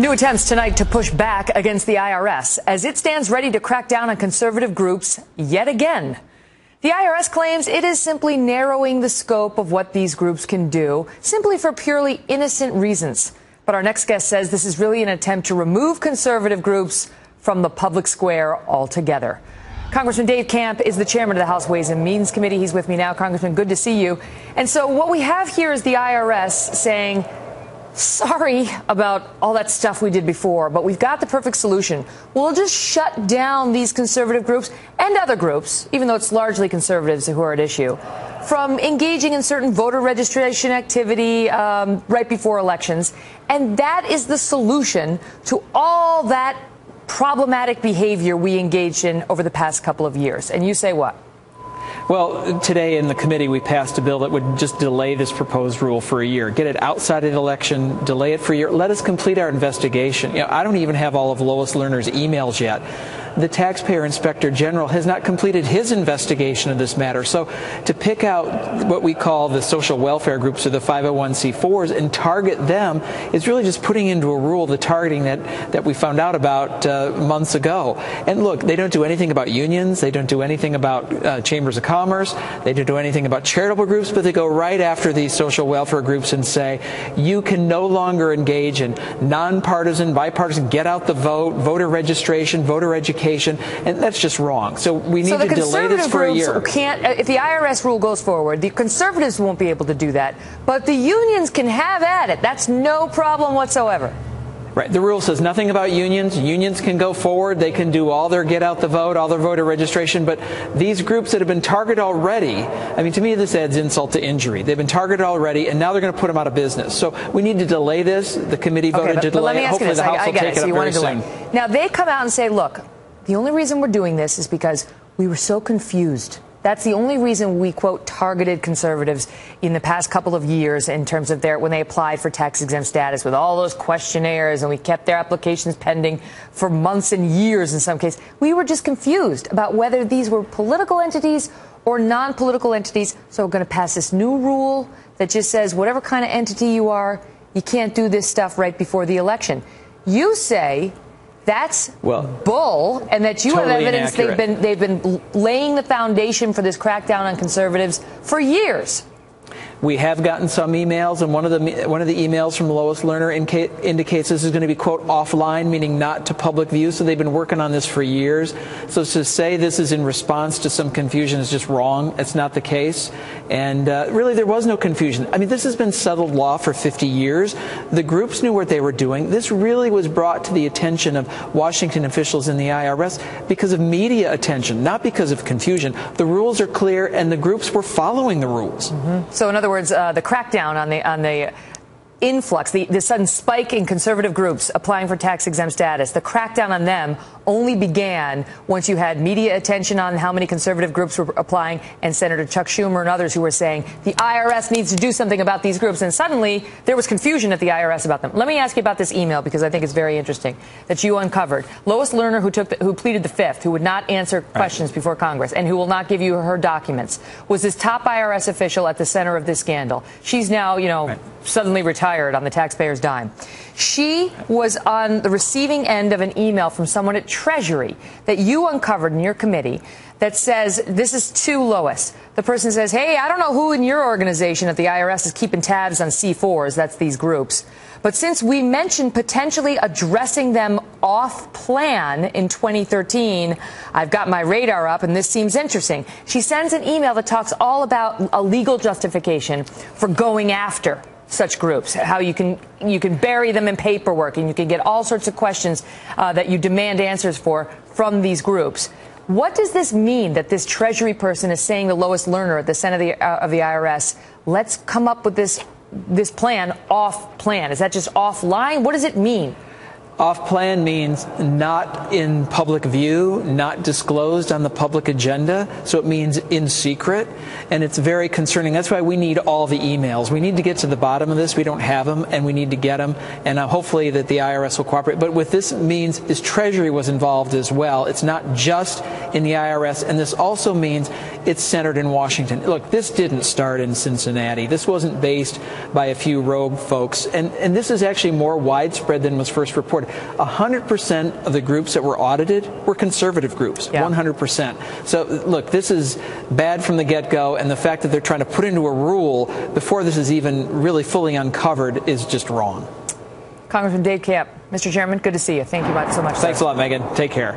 New attempts tonight to push back against the IRS as it stands ready to crack down on conservative groups yet again. The IRS claims it is simply narrowing the scope of what these groups can do, simply for purely innocent reasons. But our next guest says this is really an attempt to remove conservative groups from the public square altogether. Congressman Dave Camp is the chairman of the House Ways and Means Committee. He's with me now. Congressman, good to see you. And so what we have here is the IRS saying, sorry about all that stuff we did before, but we've got the perfect solution. We'll just shut down these conservative groups and other groups, even though it's largely conservatives who are at issue, from engaging in certain voter registration activity right before elections. And that is the solution to all that problematic behavior we engaged in over the past couple of years. And you say what? Well, today in the committee we passed a bill that would just delay this proposed rule for a year. Get it outside of the election, delay it for a year. Let us complete our investigation. I don't even have all of Lois Lerner's emails yet. The taxpayer inspector general has not completed his investigation of this matter. So to pick out what we call the social welfare groups or the 501c4s and target them is really just putting into a rule the targeting that we found out about months ago. And look, they don't do anything about unions. They don't do anything about chambers of commerce. They don't do anything about charitable groups, but they go right after these social welfare groups and say, you can no longer engage in nonpartisan, bipartisan, get out the vote, voter registration, voter education. And that's just wrong. So we need to delay this for a year. If the IRS rule goes forward, the conservatives won't be able to do that. But the unions can have at it. That's no problem whatsoever. Right. The rule says nothing about unions. Unions can go forward. They can do all their get out the vote, all their voter registration. But these groups that have been targeted already, I mean, to me, this adds insult to injury. They've been targeted already, and now they're going to put them out of business. So we need to delay this. The committee voted to delay it. Hopefully the House will take it up very soon. Now, they come out and say, look, the only reason we're doing this is because we were so confused. That's the only reason we, quote, targeted conservatives in the past couple of years in terms of when they applied for tax-exempt status with all those questionnaires, and we kept their applications pending for months and years in some cases. We were just confused about whether these were political entities or non-political entities. So we're going to pass this new rule that just says whatever kind of entity you are, you can't do this stuff right before the election. You say that's bull, and that you totally have evidence they've been laying the foundation for this crackdown on conservatives for years. We have gotten some emails, and one of the emails from Lois Lerner indicates this is going to be, quote, offline, meaning not to public view. So they've been working on this for years. So to say this is in response to some confusion is just wrong. It's not the case. And really, there was no confusion. I mean, this has been settled law for 50 years. The groups knew what they were doing. This really was brought to the attention of Washington officials in the IRS because of media attention, not because of confusion. The rules are clear, and the groups were following the rules. Mm-hmm. So in other words, the crackdown on the influx, the sudden spike in conservative groups applying for tax-exempt status, the crackdown on them only began once you had media attention on how many conservative groups were applying, and Senator Chuck Schumer and others who were saying the IRS needs to do something about these groups. And suddenly there was confusion at the IRS about them. Let me ask you about this email, because I think it's very interesting that you uncovered. Lois Lerner, who pleaded the fifth, who would not answer questions before Congress and who will not give you her documents, was this top IRS official at the center of this scandal. She's now, suddenly retired on the taxpayer's dime. She was on the receiving end of an email from someone at Treasury that you uncovered in your committee that says, this is to Lois. The person says, hey, I don't know who in your organization at the IRS is keeping tabs on C4s, that's these groups. But since we mentioned potentially addressing them off plan in 2013, I've got my radar up, and this seems interesting. She sends an email that talks all about a legal justification for going after such groups, how you can bury them in paperwork, and you can get all sorts of questions that you demand answers from these groups. What does this mean that this Treasury person is saying to Lois Lerner at the center of the IRS, let's come up with this plan off plan? Is that just offline? What does it mean? Off-plan means not in public view, not disclosed on the public agenda, so it means in secret, and it's very concerning. That's why we need all the emails. We need to get to the bottom of this. We don't have them, and we need to get them, and hopefully that the IRS will cooperate. But what this means is Treasury was involved as well. It's not just in the IRS, and this also means it's centered in Washington. Look, this didn't start in Cincinnati. This wasn't based by a few rogue folks, and this is actually more widespread than was first reported. 100% of the groups that were audited were conservative groups, 100%. So, look, this is bad from the get-go, and the fact that they're trying to put into a rule before this is even really fully uncovered is just wrong. Congressman Dave Camp, Mr. Chairman, good to see you. Thank you so much. Thanks a lot, Megan. Take care.